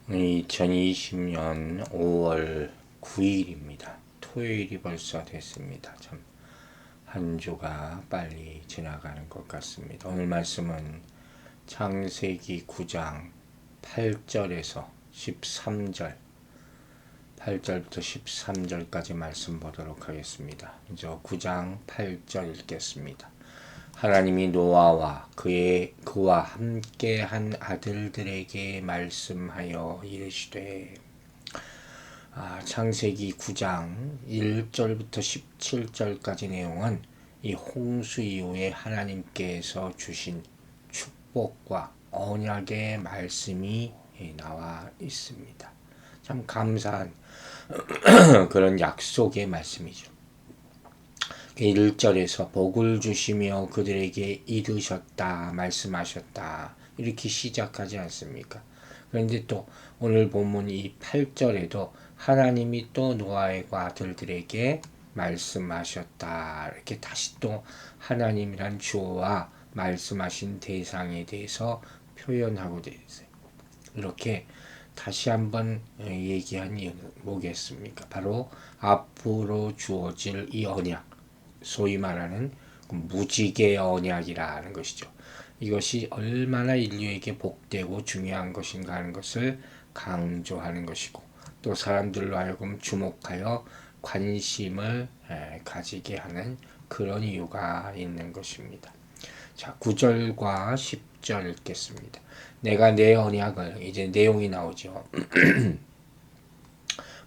2020년 5월 9일입니다. 토요일이 벌써 됐습니다. 참 한 주가 빨리 지나가는 것 같습니다. 오늘 말씀은 창세기 9장 8절에서 13절 8절부터 13절까지 말씀 보도록 하겠습니다. 이제 9장 8절 읽겠습니다. 하나님이 노아와 그와 함께한 아들들에게 말씀하여 이르시되. 창세기 9장 1절부터 17절까지 내용은 이 홍수 이후에 하나님께서 주신 축복과 언약의 말씀이 나와 있습니다. 참 감사한 그런 약속의 말씀이죠. 1절에서 복을 주시며 그들에게 이르셨다 말씀하셨다 이렇게 시작하지 않습니까? 그런데 또 오늘 본문 이 8절에도 하나님이 또 노아의 아들들에게 말씀하셨다 이렇게 다시 또 하나님이란 주어와 말씀하신 대상에 대해서 표현하고 있어요. 이렇게 다시 한번 얘기한 이유는 뭐겠습니까? 바로 앞으로 주어질 이 언약, 소위 말하는 무지개 언약이라는 것이죠. 이것이 얼마나 인류에게 복되고 중요한 것인가 하는 것을 강조하는 것이고 또 사람들로 하여금 주목하여 관심을 가지게 하는 그런 이유가 있는 것입니다. 자, 9절과 10절 읽겠습니다. 내가 내 언약을, 이제 내용이 나오죠.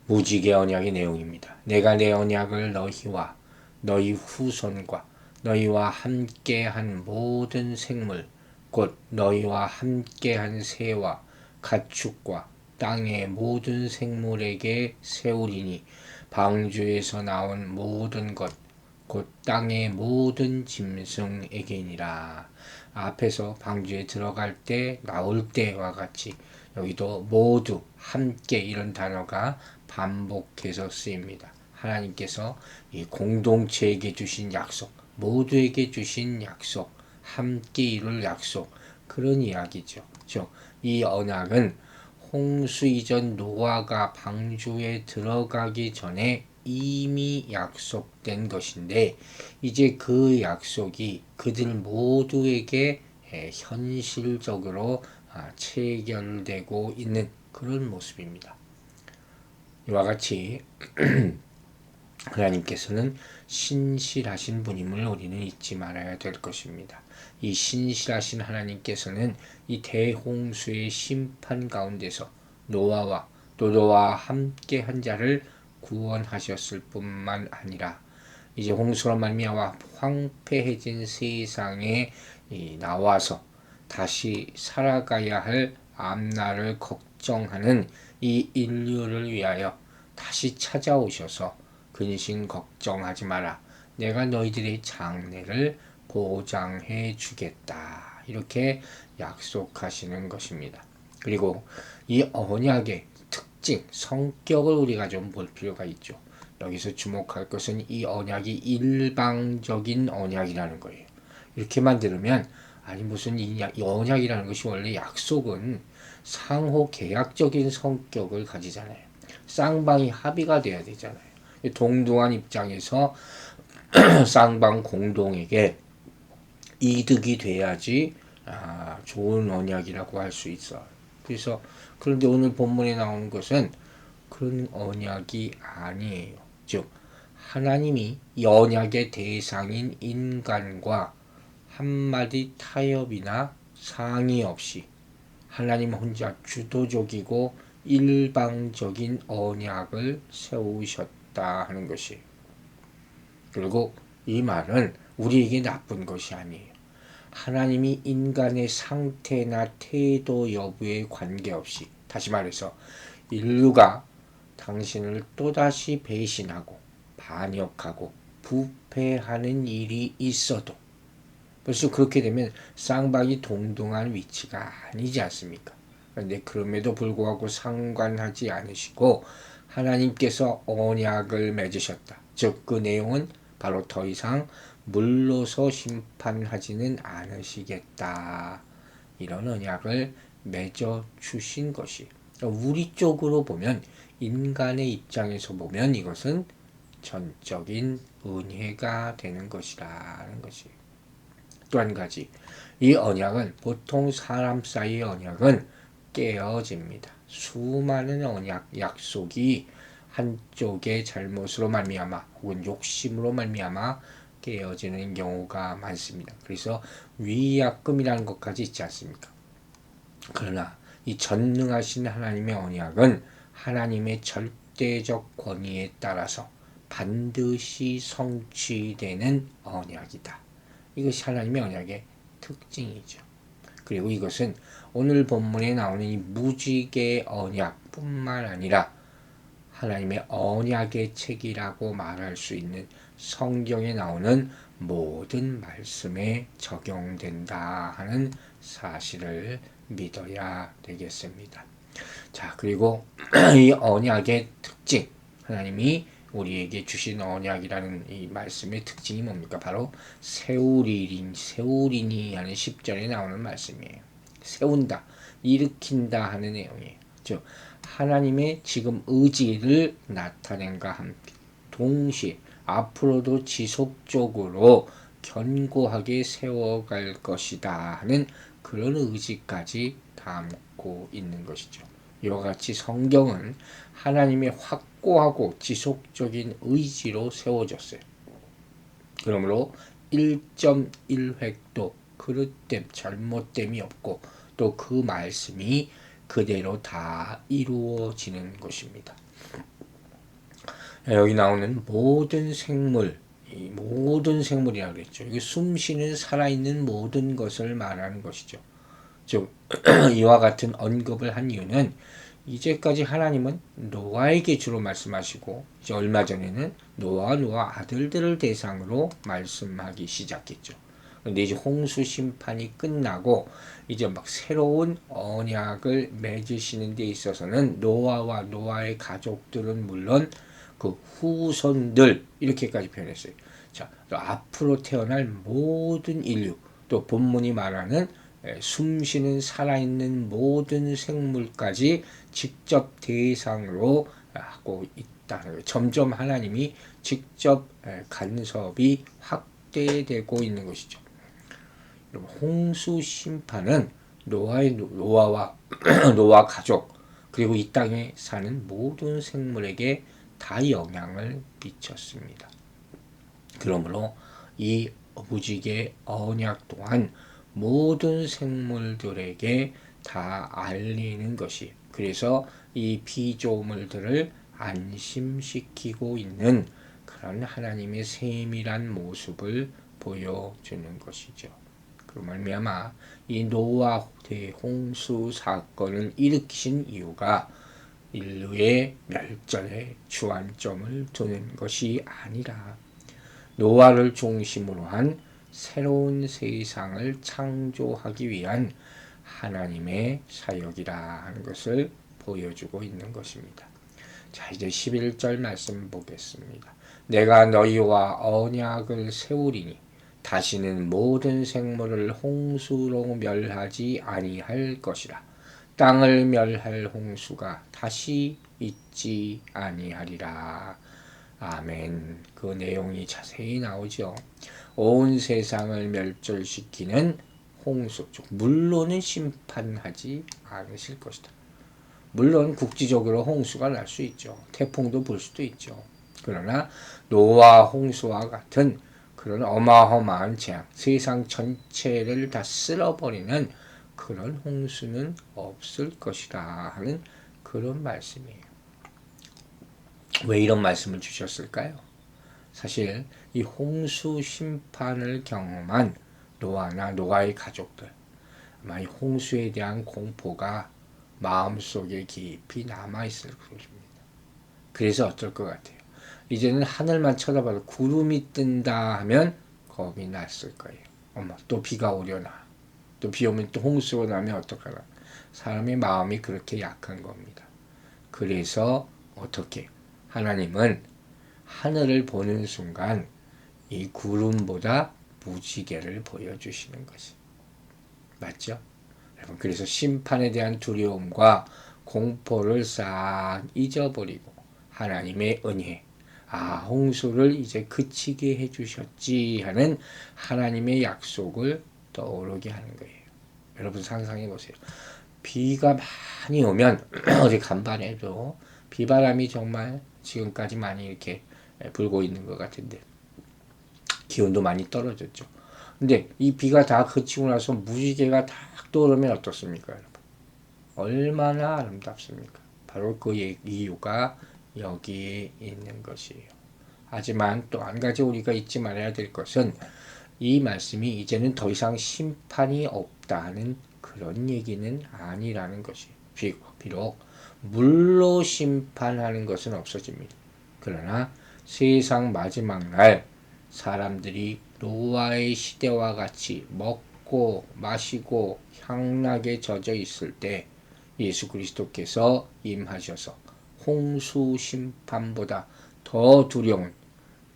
무지개 언약의 내용입니다. 내가 내 언약을 너희와 너희 후손과 너희와 함께한 모든 생물 곧 너희와 함께한 새와 가축과 땅의 모든 생물에게 세우리니 방주에서 나온 모든 것 곧 땅의 모든 짐승에게니라. 앞에서 방주에 들어갈 때 나올 때와 같이 여기도 모두 함께 이런 단어가 반복해서 쓰입니다. 하나님께서 이 공동체에게 주신 약속, 모두에게 주신 약속, 함께 이룰 약속, 그런 이야기죠. 이 언약은 홍수 이전 노아가 방주에 들어가기 전에 이미 약속된 것인데 이제 그 약속이 그들 모두에게 현실적으로 체결되고 있는 그런 모습입니다. 이와 같이 하나님께서는 신실하신 분임을 우리는 잊지 말아야 될 것입니다. 이 신실하신 하나님께서는 이 대홍수의 심판 가운데서 노아와 또 노아와 함께 한 자를 구원하셨을 뿐만 아니라 이제 홍수로 말미암아 황폐해진 세상에 나와서 다시 살아가야 할 앞날을 걱정하는 이 인류를 위하여 다시 찾아오셔서 근심 걱정하지 마라. 내가 너희들의 장래를 보장해 주겠다. 이렇게 약속하시는 것입니다. 그리고 이 언약의 특징, 성격을 우리가 좀 볼 필요가 있죠. 여기서 주목할 것은 이 언약이 일방적인 언약이라는 거예요. 이렇게만 들으면 아니 무슨 이 언약이라는 것이 원래 약속은 상호 계약적인 성격을 가지잖아요. 쌍방이 합의가 돼야 되잖아요. 동등한 입장에서 쌍방 공동에게 이득이 돼야지 좋은 언약이라고 할 수 있어. 그래서 그런데 오늘 본문에 나오는 것은 그런 언약이 아니에요. 즉 하나님이 이 언약의 대상인 인간과 한마디 타협이나 상의 없이 하나님 혼자 주도적이고 일방적인 언약을 세우셨다 하는 것이에요. 그리고 이 말은 우리에게 나쁜 것이 아니에요. 하나님이 인간의 상태나 태도 여부에 관계없이 다시 말해서 인류가 당신을 또다시 배신하고 반역하고 부패하는 일이 있어도 벌써 그렇게 되면 쌍방이 동등한 위치가 아니지 않습니까? 그런데 그럼에도 불구하고 상관하지 않으시고 하나님께서 언약을 맺으셨다. 즉 그 내용은 바로 더 이상 물로서 심판하지는 않으시겠다. 이런 언약을 맺어 주신 것이 우리 쪽으로 보면 인간의 입장에서 보면 이것은 전적인 은혜가 되는 것이라는 것이. 또 한 가지, 이 언약은 보통 사람 사이의 언약은 깨어집니다. 수많은 언약, 약속이 한쪽의 잘못으로 말미암아 혹은 욕심으로 말미암아 깨어지는 경우가 많습니다. 그래서 위약금이라는 것까지 있지 않습니까? 그러나 이 전능하신 하나님의 언약은 하나님의 절대적 권위에 따라서 반드시 성취되는 언약이다. 이것이 하나님의 언약의 특징이죠. 그리고 이것은 오늘 본문에 나오는 이 무지개 언약뿐만 아니라 하나님의 언약의 책이라고 말할 수 있는 성경에 나오는 모든 말씀에 적용된다 하는 사실을 믿어야 되겠습니다. 자, 그리고 이 언약의 특징, 하나님이 우리에게 주신 언약이라는 이 말씀의 특징이 뭡니까? 바로 세우리니 하는 10절에 나오는 말씀이에요. 세운다, 일으킨다 하는 내용이에요. 즉 하나님의 지금 의지를 나타낸과 함께 동시에 앞으로도 지속적으로 견고하게 세워갈 것이다 하는 그런 의지까지 담고 있는 것이죠. 이와 같이 성경은 하나님의 확고하고 지속적인 의지로 세워졌어요. 그러므로 1.1획도 그릇됨, 잘못됨이 없고 또 그 말씀이 그대로 다 이루어지는 것입니다. 여기 나오는 모든 생물, 이 모든 생물이라고 그랬죠. 이게 숨쉬는 살아있는 모든 것을 말하는 것이죠. 즉 이와 같은 언급을 한 이유는 이제까지 하나님은 노아에게 주로 말씀하시고 이제 얼마 전에는 노아와 노아 아들들을 대상으로 말씀하기 시작했죠. 근데 이제 홍수 심판이 끝나고 이제 막 새로운 언약을 맺으시는 데 있어서는 노아와 노아의 가족들은 물론 그 후손들 이렇게까지 표현했어요. 자, 또 앞으로 태어날 모든 인류, 또 본문이 말하는 숨쉬는 살아있는 모든 생물까지 직접 대상으로 하고 있다는 거예요. 점점 하나님이 직접 간섭이 확대되고 있는 것이죠. 홍수 심판은 노아와 노아 가족 그리고 이 땅에 사는 모든 생물에게 다 영향을 미쳤습니다. 그러므로 이 무지개 언약 또한 모든 생물들에게 다 알리는 것이, 그래서 이 피조물들을 안심시키고 있는 그런 하나님의 세밀한 모습을 보여주는 것이죠. 그로 말미암아 이 노아 대홍수 사건을 일으키신 이유가 인류의 멸절에 주안점을 두는 것이 아니라 노아를 중심으로 한 새로운 세상을 창조하기 위한 하나님의 사역이라 하는 것을 보여주고 있는 것입니다. 자, 이제 11절 말씀 보겠습니다. 내가 너희와 언약을 세우리니 다시는 모든 생물을 홍수로 멸하지 아니할 것이라. 땅을 멸할 홍수가 다시 있지 아니하리라. 아멘. 그 내용이 자세히 나오죠. 온 세상을 멸절시키는 홍수, 물론은 심판하지 않으실 것이다. 물론 국지적으로 홍수가 날 수 있죠. 태풍도 불 수도 있죠. 그러나 노아 홍수와 같은 그런 어마어마한 재앙, 세상 전체를 다 쓸어버리는 그런 홍수는 없을 것이다 하는 그런 말씀이에요. 왜 이런 말씀을 주셨을까요? 사실 이 홍수 심판을 경험한 노아나 노아의 가족들, 아마 이 홍수에 대한 공포가 마음속에 깊이 남아있을 것입니다. 그래서 어떨 것 같아요? 이제는 하늘만 쳐다봐도 구름이 뜬다 하면 겁이 났을 거예요. 어머, 또 비가 오려나. 또 비 오면 또 홍수가 나면 어떡하나. 사람의 마음이 그렇게 약한 겁니다. 그래서 어떻게? 하나님은 하늘을 보는 순간 이 구름보다 무지개를 보여주시는 것이 맞죠? 여러분, 그래서 심판에 대한 두려움과 공포를 싹 잊어버리고 하나님의 은혜, 홍수를 이제 그치게 해주셨지 하는 하나님의 약속을 떠오르게 하는 거예요. 여러분 상상해 보세요. 비가 많이 오면 어디 간밤에도 비바람이 정말 지금까지 많이 이렇게 불고 있는 것 같은데 기온도 많이 떨어졌죠. 근데 이 비가 다 그치고 나서 무지개가 딱 떠오르면 어떻습니까, 여러분? 얼마나 아름답습니까? 바로 그 이유가 여기에 있는 것이에요. 하지만 또 한 가지 우리가 잊지 말아야 될 것은 이 말씀이 이제는 더 이상 심판이 없다는 그런 얘기는 아니라는 것이에요. 비록 물로 심판하는 것은 없어집니다. 그러나 세상 마지막 날 사람들이 노아의 시대와 같이 먹고 마시고 향락에 젖어 있을 때 예수 그리스도께서 임하셔서 홍수 심판보다 더 두려운,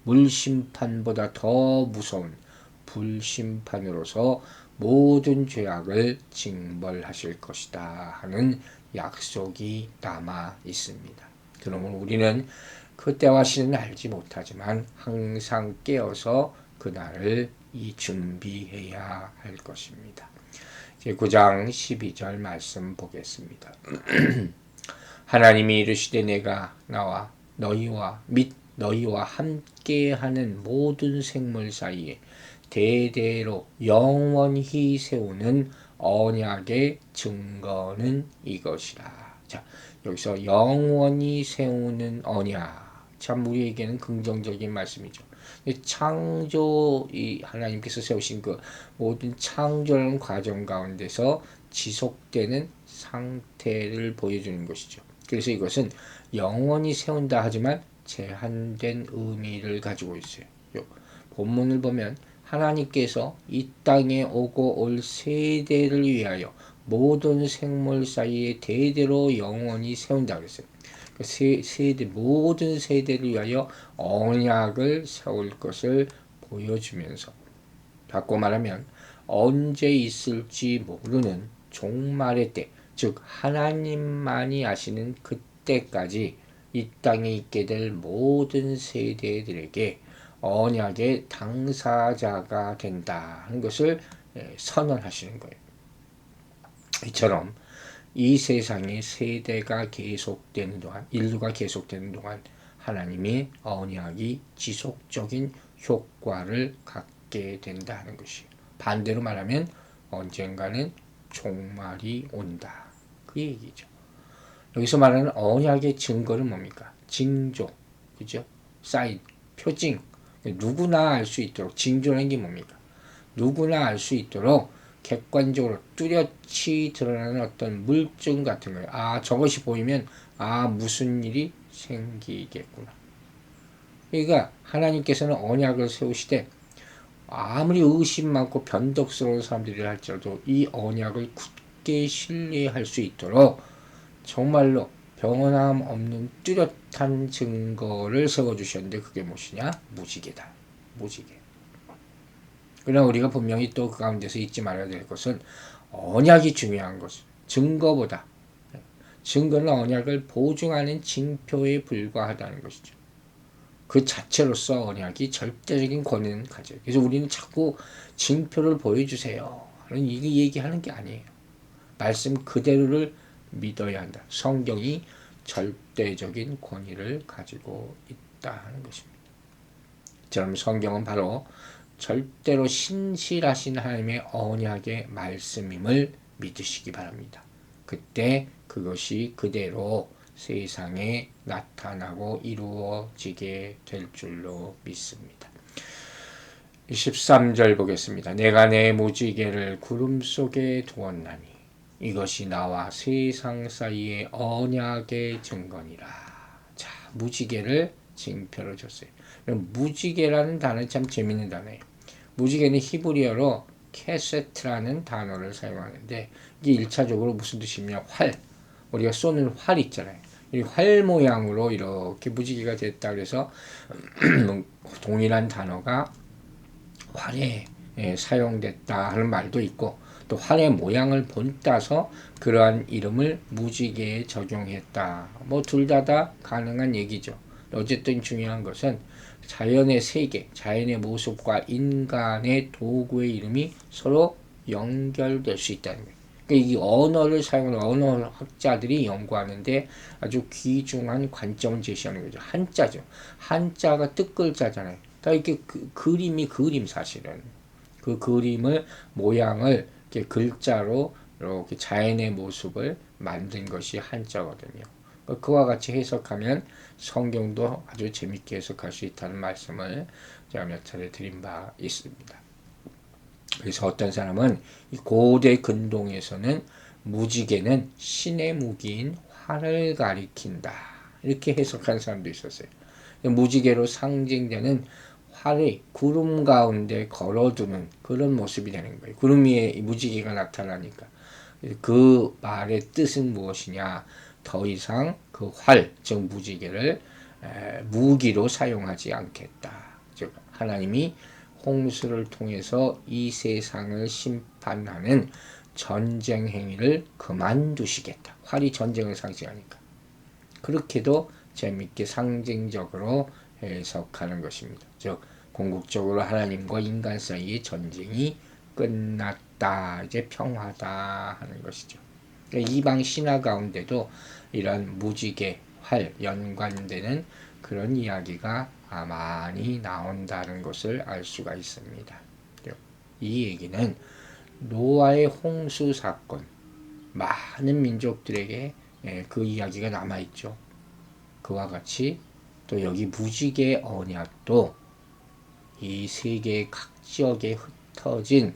물 심판보다 더 무서운 불심판으로서 모든 죄악을 징벌하실 것이다 하는 약속이 남아 있습니다. 그러면 우리는 그때와 시는 알지 못하지만 항상 깨어서 그날을 준비해야 할 것입니다. 9장 12절 말씀 보겠습니다. 하나님이 이르시되 내가 나와 너희와 및 너희와 함께하는 모든 생물 사이에 대대로 영원히 세우는 언약의 증거는 이것이라. 자, 여기서 영원히 세우는 언약. 참 우리에게는 긍정적인 말씀이죠. 창조, 이 하나님께서 세우신 그 모든 창조라는 과정 가운데서 지속되는 상태를 보여주는 것이죠. 그래서 이것은 영원히 세운다 하지만 제한된 의미를 가지고 있어요. 본문을 보면 하나님께서 이 땅에 오고 올 세대를 위하여 모든 생물 사이에 대대로 영원히 세운다 그랬어요. 모든 세대를 위하여 언약을 세울 것을 보여주면서, 바꿔 말하면 언제 있을지 모르는 종말의 때, 즉 하나님만이 아시는 그때까지 이 땅에 있게 될 모든 세대들에게 언약의 당사자가 된다는 것을 선언하시는 거예요. 이처럼 이 세상의 세대가 계속되는 동안, 인류가 계속되는 동안 하나님의 언약이 지속적인 효과를 갖게 된다는 것이에요. 반대로 말하면 언젠가는 종말이 온다. 그 얘기죠. 여기서 말하는 언약의 증거는 뭡니까? 징조, 그죠? 사인, 표징. 누구나 알 수 있도록, 징조라는 게 뭡니까? 누구나 알 수 있도록 객관적으로 뚜렷이 드러나는 어떤 물증 같은 거예요. 저것이 보이면 무슨 일이 생기겠구나. 그러니까 하나님께서는 언약을 세우시되 아무리 의심 많고 변덕스러운 사람들이 할지라도 이 언약을 굳게 신뢰할 수 있도록 정말로 변함 없는 뚜렷한 증거를 세워주셨는데 그게 무엇이냐? 무지개다. 무지개. 그러나 우리가 분명히 또 그 가운데서 잊지 말아야 될 것은 언약이 중요한 것은 증거는 언약을 보증하는 징표에 불과하다는 것이죠. 그 자체로서 언약이 절대적인 권위는 가져요. 그래서 우리는 자꾸 징표를 보여주세요 하는 이게 얘기하는 게 아니에요. 말씀 그대로를 믿어야 한다. 성경이 절대적인 권위를 가지고 있다 하는 것입니다. 저는 성경은 바로 절대로 신실하신 하나님의 언약의 말씀임을 믿으시기 바랍니다. 그때 그것이 그대로 세상에 나타나고 이루어지게 될 줄로 믿습니다. 13절 보겠습니다. 내가 내 무지개를 구름 속에 두었나니 이것이 나와 세상 사이의 언약의 증거니라. 자, 무지개를 징표로 줬어요. 무지개라는 단어 참 재밌는 단어예요. 무지개는 히브리어로 캐세트라는 단어를 사용하는데 이게 1차적으로 무슨 뜻이냐면 활, 우리가 쏘는 활 있잖아요. 이 활 모양으로 이렇게 무지개가 됐다 그래서 동일한 단어가 활에 사용됐다 하는 말도 있고 또 활의 모양을 본따서 그러한 이름을 무지개에 적용했다. 뭐 둘 다 가능한 얘기죠. 어쨌든 중요한 것은 자연의 세계, 자연의 모습과 인간의 도구의 이름이 서로 연결될 수 있다는 거예요. 그러니까 이 언어를 사용하는 언어학자들이 연구하는데 아주 귀중한 관점을 제시하는 거죠. 한자죠. 한자가 뜻글자잖아요. 다 이렇게 그림이 그림 사실은. 그 그림을 모양을 이렇게 글자로 이렇게 자연의 모습을 만든 것이 한자거든요. 그와 같이 해석하면 성경도 아주 재밌게 해석할 수 있다는 말씀을 제가 몇 차례 드린 바 있습니다. 그래서 어떤 사람은 이 고대 근동에서는 무지개는 신의 무기인 활을 가리킨다. 이렇게 해석한 사람도 있었어요. 무지개로 상징되는 활이 구름 가운데 걸어두는 그런 모습이 되는 거예요. 구름 위에 무지개가 나타나니까. 그 말의 뜻은 무엇이냐? 더 이상 그 활, 즉 무지개를 무기로 사용하지 않겠다. 즉 하나님이 홍수를 통해서 이 세상을 심판하는 전쟁 행위를 그만두시겠다. 활이 전쟁을 상징하니까. 그렇게도 재밌게 상징적으로 해석하는 것입니다. 즉 궁극적으로 하나님과 인간 사이의 전쟁이 끝났다. 이제 평화다 하는 것이죠. 그러니까 이방 신화 가운데도 이런 무지개, 활 연관되는 그런 이야기가 많이 나온다는 것을 알 수가 있습니다. 이 얘기는 노아의 홍수 사건, 많은 민족들에게 그 이야기가 남아있죠. 그와 같이 또 여기 무지개 언약도 이 세계 각 지역에 흩어진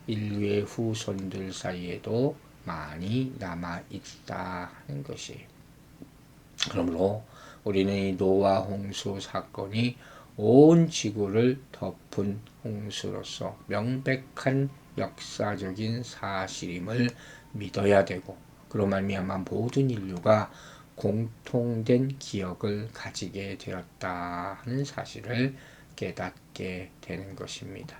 인류의 후손들 사이에도 많이 남아있다 하는 것이에요. 그러므로 우리는 이 노아 홍수 사건이 온 지구를 덮은 홍수로서 명백한 역사적인 사실임을 믿어야 되고 그로 말미암아 모든 인류가 공통된 기억을 가지게 되었다 하는 사실을 깨닫게 되는 것입니다.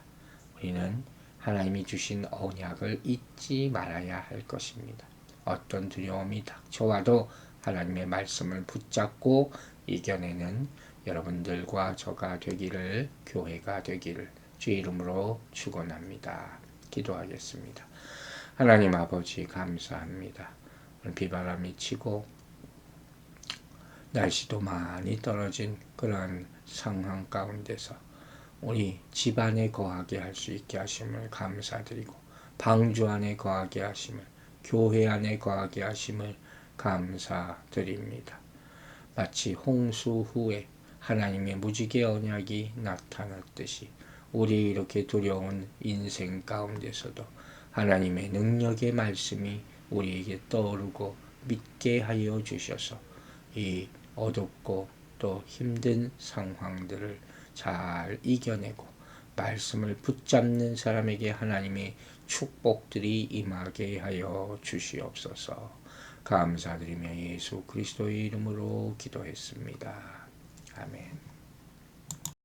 우리는 하나님이 주신 언약을 잊지 말아야 할 것입니다. 어떤 두려움이 닥쳐와도 하나님의 말씀을 붙잡고 이겨내는 여러분들과 저가 되기를, 교회가 되기를 주의 이름으로 축원합니다. 기도하겠습니다. 하나님 아버지 감사합니다. 오늘 비바람이 치고 날씨도 많이 떨어진 그러한 상황 가운데서 우리 집안에 거하게 할 수 있게 하심을 감사드리고 방주 안에 거하게 하심을 교회 안에 거하게 하심을 감사드립니다. 마치 홍수 후에 하나님의 무지개 언약이 나타났듯이 우리 이렇게 두려운 인생 가운데서도 하나님의 능력의 말씀이 우리에게 떠오르고 믿게 하여 주셔서 이 어둡고 또 힘든 상황들을 잘 이겨내고 말씀을 붙잡는 사람에게 하나님의 축복들이 임하게 하여 주시옵소서. 감사드리며 예수 그리스도의 이름으로 기도했습니다. 아멘.